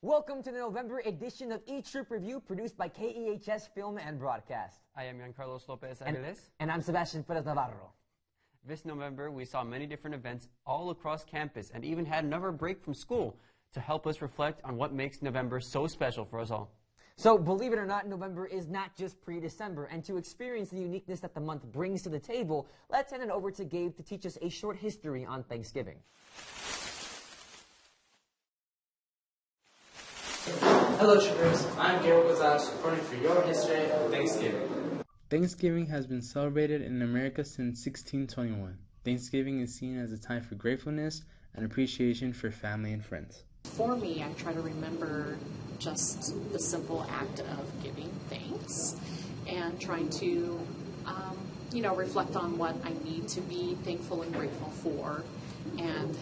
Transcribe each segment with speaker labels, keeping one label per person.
Speaker 1: Welcome to the November edition of E-Troop Review, produced by KEHS Film and Broadcast.
Speaker 2: I am Carlos Lopez Aguiles.
Speaker 1: And I'm Sebastian Perez Navarro.
Speaker 2: This November, we saw many different events all across campus and even had another break from school to help us reflect on what makes November so special for us all.
Speaker 1: So, believe it or not, November is not just pre-December, and to experience the uniqueness that the month brings to the table, let's hand it over to Gabe to teach us a short history on Thanksgiving.
Speaker 3: Hello, Troopers. I'm Gabriel Gonzalez, reporting for your history of Thanksgiving.
Speaker 4: Thanksgiving has been celebrated in America since 1621. Thanksgiving is seen as a time for gratefulness and appreciation for family and friends.
Speaker 5: For me, I try to remember just the simple act of giving thanks and trying to, reflect on what I need to be thankful and grateful for, and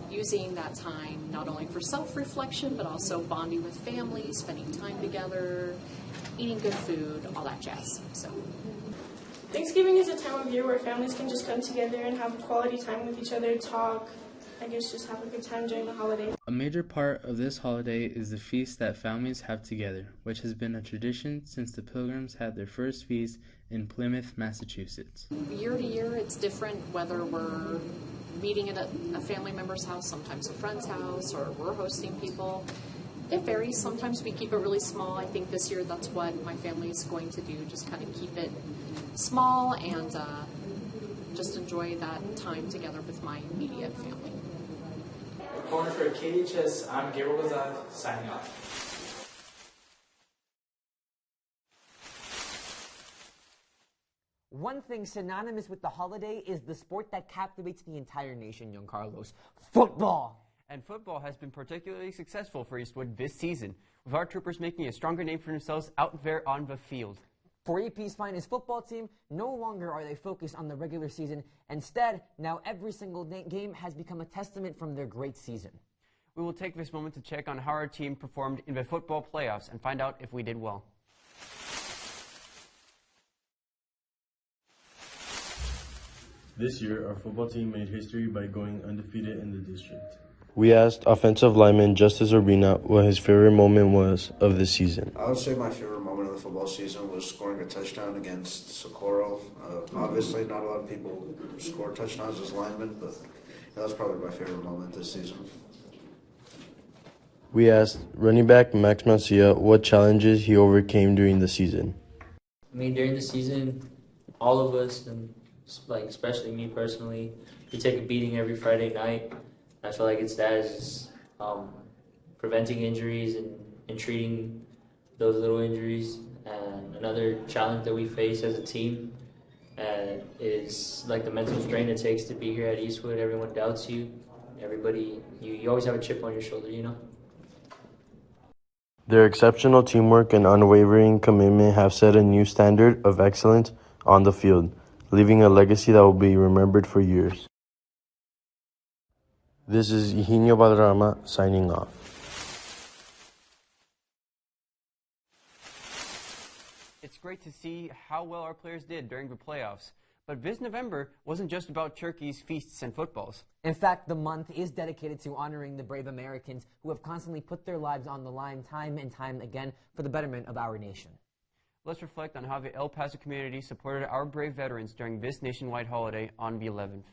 Speaker 5: using that time not only for self-reflection, but also bonding with family, spending time together, eating good food, all that jazz. So,
Speaker 6: Thanksgiving is a time of year where families can just come together and have quality time with each other, talk, I guess just have a good time during the holiday.
Speaker 4: A major part of this holiday is the feast that families have together, which has been a tradition since the Pilgrims had their first feast in Plymouth, Massachusetts.
Speaker 5: Year to year, it's different whether we're meeting at a family member's house, sometimes a friend's house, or we're hosting people. It varies. Sometimes we keep it really small. I think this year that's what my family is going to do, just kind of keep it small and just enjoy that time together with my immediate family.
Speaker 3: Reporting for KHS, I'm Gabriel Gonzalez, signing off.
Speaker 1: One thing synonymous with the holiday is the sport that captivates the entire nation, young Carlos: football.
Speaker 2: And football has been particularly successful for Eastwood this season, with our troopers making a stronger name for themselves out there on the field.
Speaker 1: For EP's finest football team, no longer are they focused on the regular season. Instead, now every single game has become a testament from their great season.
Speaker 2: We will take this moment to check on how our team performed in the football playoffs and find out if we did well.
Speaker 7: This year, our football team made history by going undefeated in the district.
Speaker 8: We asked offensive lineman Justice Urbina what his favorite moment was of the season.
Speaker 9: I would say my favorite moment of the football season was scoring a touchdown against Socorro. Obviously, not a lot of people score touchdowns as linemen, but that was probably my favorite moment this season.
Speaker 8: We asked running back Max Mancia what challenges he overcame during the season.
Speaker 10: During the season, all of us, and especially me personally, we take a beating every Friday night. I feel like it's that is preventing injuries and treating those little injuries. And another challenge that we face as a team is like the mental strain it takes to be here at Eastwood. Everyone doubts you. Everybody, you always have a chip on your shoulder,
Speaker 8: Their exceptional teamwork and unwavering commitment have set a new standard of excellence on the field, leaving a legacy that will be remembered for years. This is Eugenio Valderrama signing off.
Speaker 2: It's great to see how well our players did during the playoffs. But this November wasn't just about turkeys, feasts, and footballs.
Speaker 1: In fact, the month is dedicated to honoring the brave Americans who have constantly put their lives on the line time and time again for the betterment of our nation.
Speaker 2: Let's reflect on how the El Paso community supported our brave veterans during this nationwide holiday on the 11th.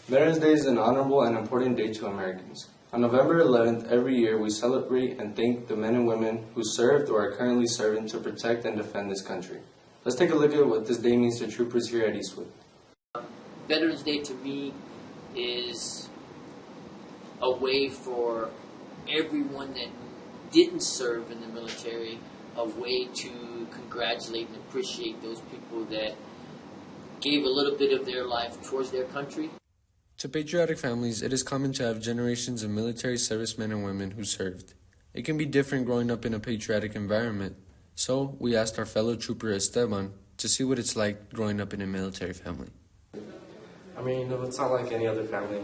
Speaker 11: Veterans Day is an honorable and important day to Americans. On November 11th, every year we celebrate and thank the men and women who served or are currently serving to protect and defend this country. Let's take a look at what this day means to troopers here at Eastwood.
Speaker 12: Veterans Day to me is a way for everyone that didn't serve in the military, a way to congratulate and appreciate those people that gave a little bit of their life towards their country.
Speaker 11: To patriotic families, it is common to have generations of military servicemen and women who served. It can be different growing up in a patriotic environment. So, we asked our fellow trooper Esteban to see what it's like growing up in a military family.
Speaker 13: It's not like any other family.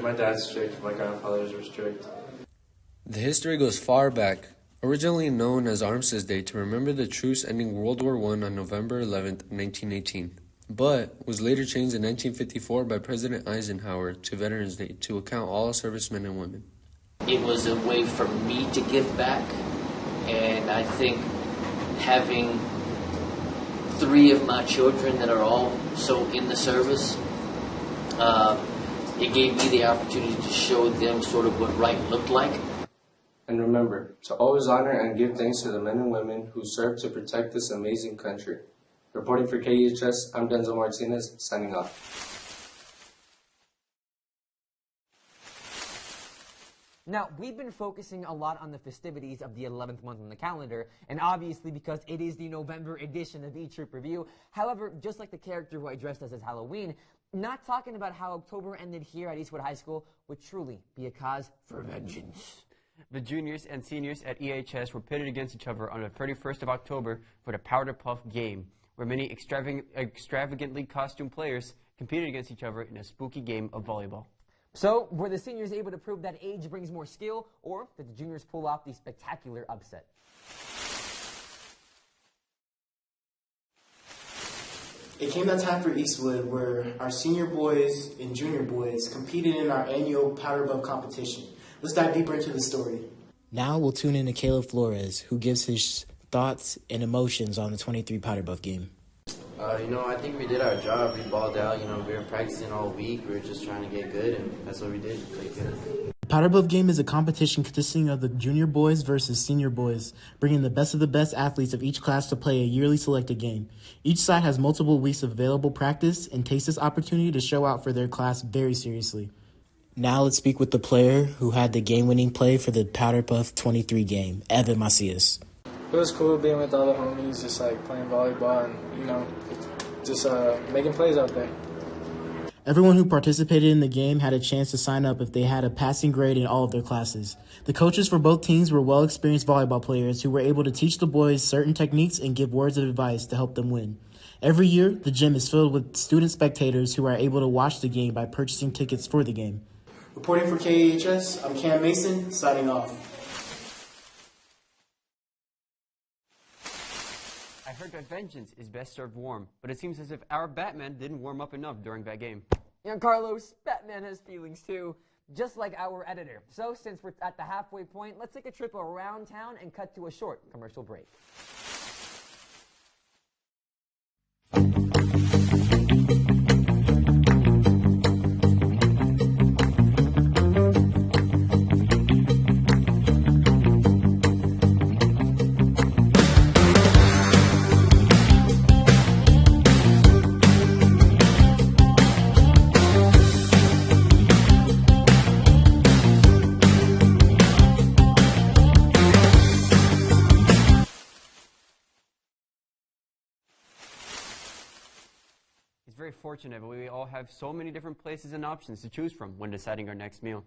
Speaker 13: My dad's strict, my grandfathers are strict.
Speaker 11: The history goes far back. Originally known as Armistice Day to remember the truce ending World War I on November 11, 1918. but was later changed in 1954 by President Eisenhower to Veterans Day to account all servicemen and women.
Speaker 12: It was a way for me to give back, and I think having 3 of my children that are all so in the service, it gave me the opportunity to show them sort of what right looked like.
Speaker 11: And remember to always honor and give thanks to the men and women who serve to protect this amazing country. Reporting for KEHS, I'm Denzel Martinez, signing off.
Speaker 1: Now, we've been focusing a lot on the festivities of the 11th month on the calendar, and obviously because it is the November edition of E-Troop Review. However, just like the character who I dressed as Halloween, not talking about how October ended here at Eastwood High School would truly be a cause for vengeance.
Speaker 2: The juniors and seniors at EHS were pitted against each other on the 31st of October for the Powder Puff game, where many extravagantly costumed players competed against each other in a spooky game of volleyball.
Speaker 1: So, were the seniors able to prove that age brings more skill, or did the juniors pull off the spectacular upset?
Speaker 14: It came that time for Eastwood where our senior boys and junior boys competed in our annual Powder Puff competition. Let's dive deeper into the story.
Speaker 15: Now we'll tune in to Caleb Flores, who gives his thoughts and emotions on the 23 Powder Puff game.
Speaker 16: I think we did our job. We balled out. We were practicing all week. We were just trying to get good, and that's what we did. Play good.
Speaker 15: The Powder Puff game is a competition consisting of the junior boys versus senior boys, bringing the best of the best athletes of each class to play a yearly selected game. Each side has multiple weeks of available practice and takes this opportunity to show out for their class very seriously. Now let's speak with the player who had the game-winning play for the Powder Puff 23 game, Evan Macias.
Speaker 17: It was cool being with all the homies, just playing volleyball and, just making plays out there.
Speaker 15: Everyone who participated in the game had a chance to sign up if they had a passing grade in all of their classes. The coaches for both teams were well-experienced volleyball players who were able to teach the boys certain techniques and give words of advice to help them win. Every year, the gym is filled with student spectators who are able to watch the game by purchasing tickets for the game.
Speaker 14: Reporting for KEHS, I'm Cam Mason, signing off.
Speaker 2: I heard that vengeance is best served warm, but it seems as if our Batman didn't warm up enough during that game.
Speaker 1: Yeah, Carlos, Batman has feelings too, just like our editor. So since we're at the halfway point, let's take a trip around town and cut to a short commercial break.
Speaker 2: It's very fortunate that we all have so many different places and options to choose from when deciding our next meal.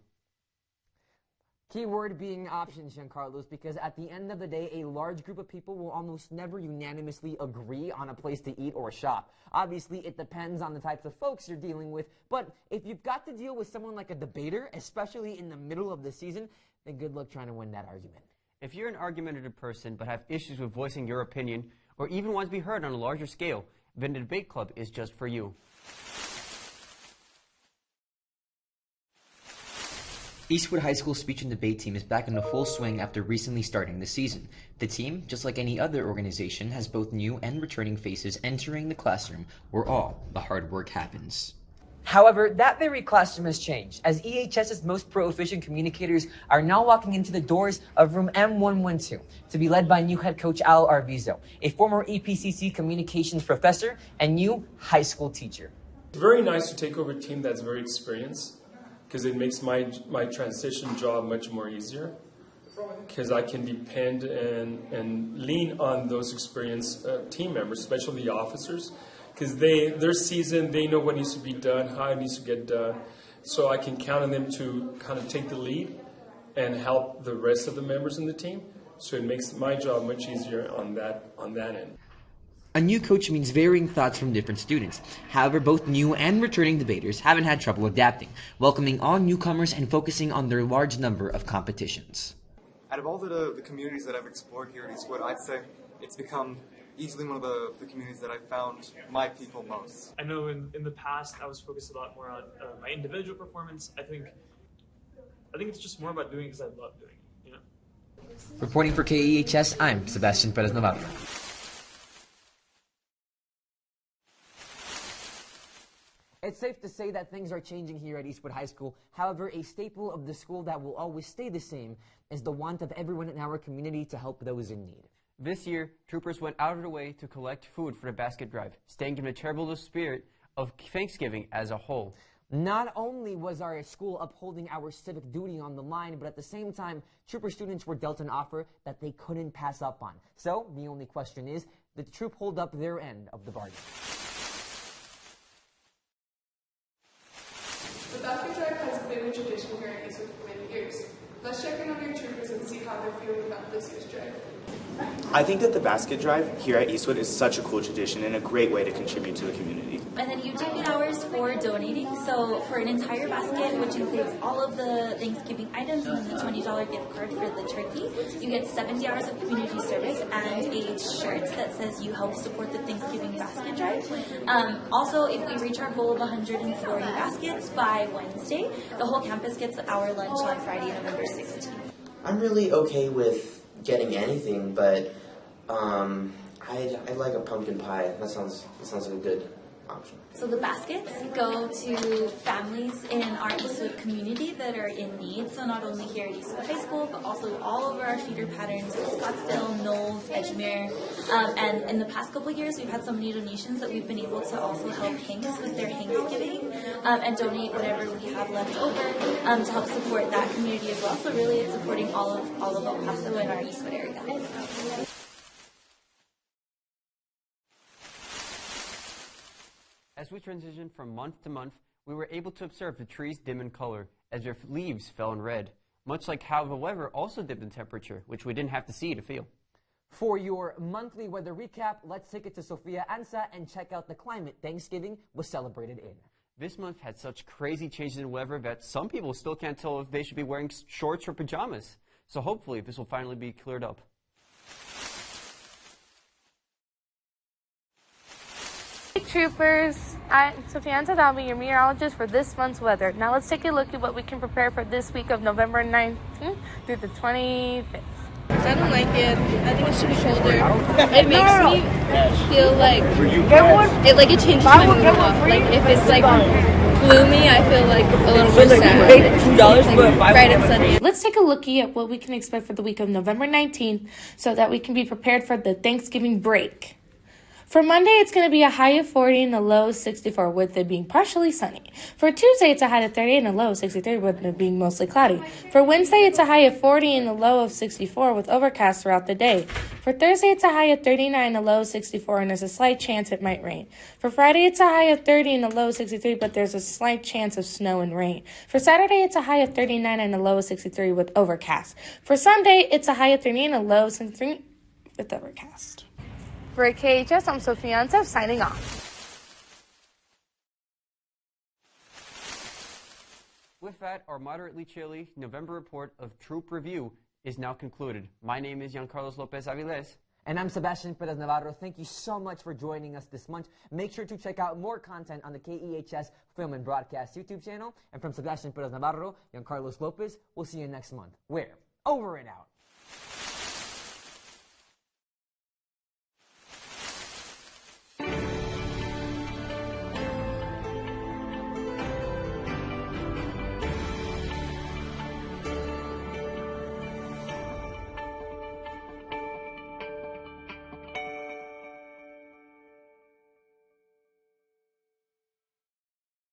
Speaker 1: Key word being options, Giancarlos, because at the end of the day, a large group of people will almost never unanimously agree on a place to eat or shop. Obviously, it depends on the types of folks you're dealing with, but if you've got to deal with someone like a debater, especially in the middle of the season, then good luck trying to win that argument.
Speaker 2: If you're an argumentative person but have issues with voicing your opinion, or even want to be heard on a larger scale, then the debate club is just for you.
Speaker 18: Eastwood High School speech and debate team is back in the full swing after recently starting the season. The team, just like any other organization, has both new and returning faces entering the classroom where all the hard work happens.
Speaker 1: However, that very classroom has changed, as EHS's most proficient communicators are now walking into the doors of room M112 to be led by new head coach Al Arvizo, a former EPCC communications professor and new high school teacher.
Speaker 19: It's very nice to take over a team that's very experienced, because it makes my transition job much more easier, because I can depend and lean on those experienced team members, especially the officers, because they're seasoned, they know what needs to be done, how it needs to get done, so I can count on them to kind of take the lead and help the rest of the members in the team, so it makes my job much easier on that end.
Speaker 18: A new coach means varying thoughts from different students. However, both new and returning debaters haven't had trouble adapting, welcoming all newcomers and focusing on their large number of competitions.
Speaker 20: Out of all the communities that I've explored here at Eastwood, I'd say it's become easily one of the communities that I found my people most.
Speaker 21: I know in the past I was focused a lot more on my individual performance. I think it's just more about doing it because I love doing it, you know?
Speaker 18: Reporting for KEHS, I'm Sebastian Perez Navarro.
Speaker 1: It's safe to say that things are changing here at Eastwood High School. However, a staple of the school that will always stay the same is the want of everyone in our community to help those in need.
Speaker 2: This year, troopers went out of their way to collect food for the basket drive, staying in the terrible spirit of Thanksgiving as a whole.
Speaker 1: Not only was our school upholding our civic duty on the line, but at the same time, trooper students were dealt an offer that they couldn't pass up on. So, the only question is, did the troop hold up their end of the bargain?
Speaker 22: The basket drive has been a tradition here at Eastwood for many years. Let's check in on your troopers and see how they're feeling about this year's drive.
Speaker 23: I think that the basket drive here at Eastwood is such a cool tradition and a great way to contribute to the community.
Speaker 24: And then you take 8 hours for donating. So for an entire basket, which includes all of the Thanksgiving items and then the $20 gift card for the turkey, you get 70 hours of community service and a shirt that says you help support the Thanksgiving basket drive. Also, if we reach our goal of 140 baskets by Wednesday, the whole campus gets our lunch on Friday, November 16th.
Speaker 25: I'm really okay with getting anything, but I'd like a pumpkin pie. That sounds like a good option.
Speaker 24: So the baskets go to families in our Eastwood community that are in need. So not only here at Eastwood High School, but also all over our feeder patterns, Scottsdale, Knowles, Edgemere. And in the past couple of years, we've had so many donations that we've been able to also help Hanks with their Thanksgiving and donate whatever we have left over to help support that community as well. So really, it's supporting all of El Paso and our Eastwood area.
Speaker 2: As we transitioned from month to month, we were able to observe the trees dim in color as their leaves fell in red, much like how the weather also dipped in temperature, which we didn't have to see to feel.
Speaker 1: For your monthly weather recap, let's take it to Sofia Ansa and check out the climate Thanksgiving was celebrated in.
Speaker 2: This month had such crazy changes in weather that some people still can't tell if they should be wearing shorts or pajamas. So hopefully this will finally be cleared up.
Speaker 26: Troopers, I'm Sophia Ansa, I'll be your meteorologist for this month's weather. Now let's take a look at what we can prepare for this week of November 19th through the 25th.
Speaker 27: I don't like it. I think it should be colder. It makes me feel like it changes my mood a lot. Like if it's like gloomy, I feel like a little bit sad. Bright and sunny.
Speaker 26: Let's take a look at what we can expect for the week of November 19th so that we can be prepared for the Thanksgiving break. For Monday, it's going to be a high of 40 and a low of 64, with it being partially sunny. For Tuesday, it's a high of 30 and a low of 63, with it being mostly cloudy. For Wednesday, it's a high of 40 and a low of 64, with overcast throughout the day. For Thursday, it's a high of 39 and a low of 64, and there's a slight chance it might rain. For Friday, it's a high of 30 and a low of 63, but there's a slight chance of snow and rain. For Saturday, it's a high of 39 and a low of 63, with overcast. For Sunday, it's a high of 30 and a low of 63, with overcast. For KHS, I'm Sophia Ansa, signing off.
Speaker 2: With that, our moderately chilly November report of Troop Review is now concluded. My name is Giancarlos Lopez Avilés.
Speaker 1: And I'm Sebastian Perez Navarro. Thank you so much for joining us this month. Make sure to check out more content on the KEHS Film and Broadcast YouTube channel. And from Sebastian Perez Navarro, Giancarlos Lopez, we'll see you next month. We're over and out.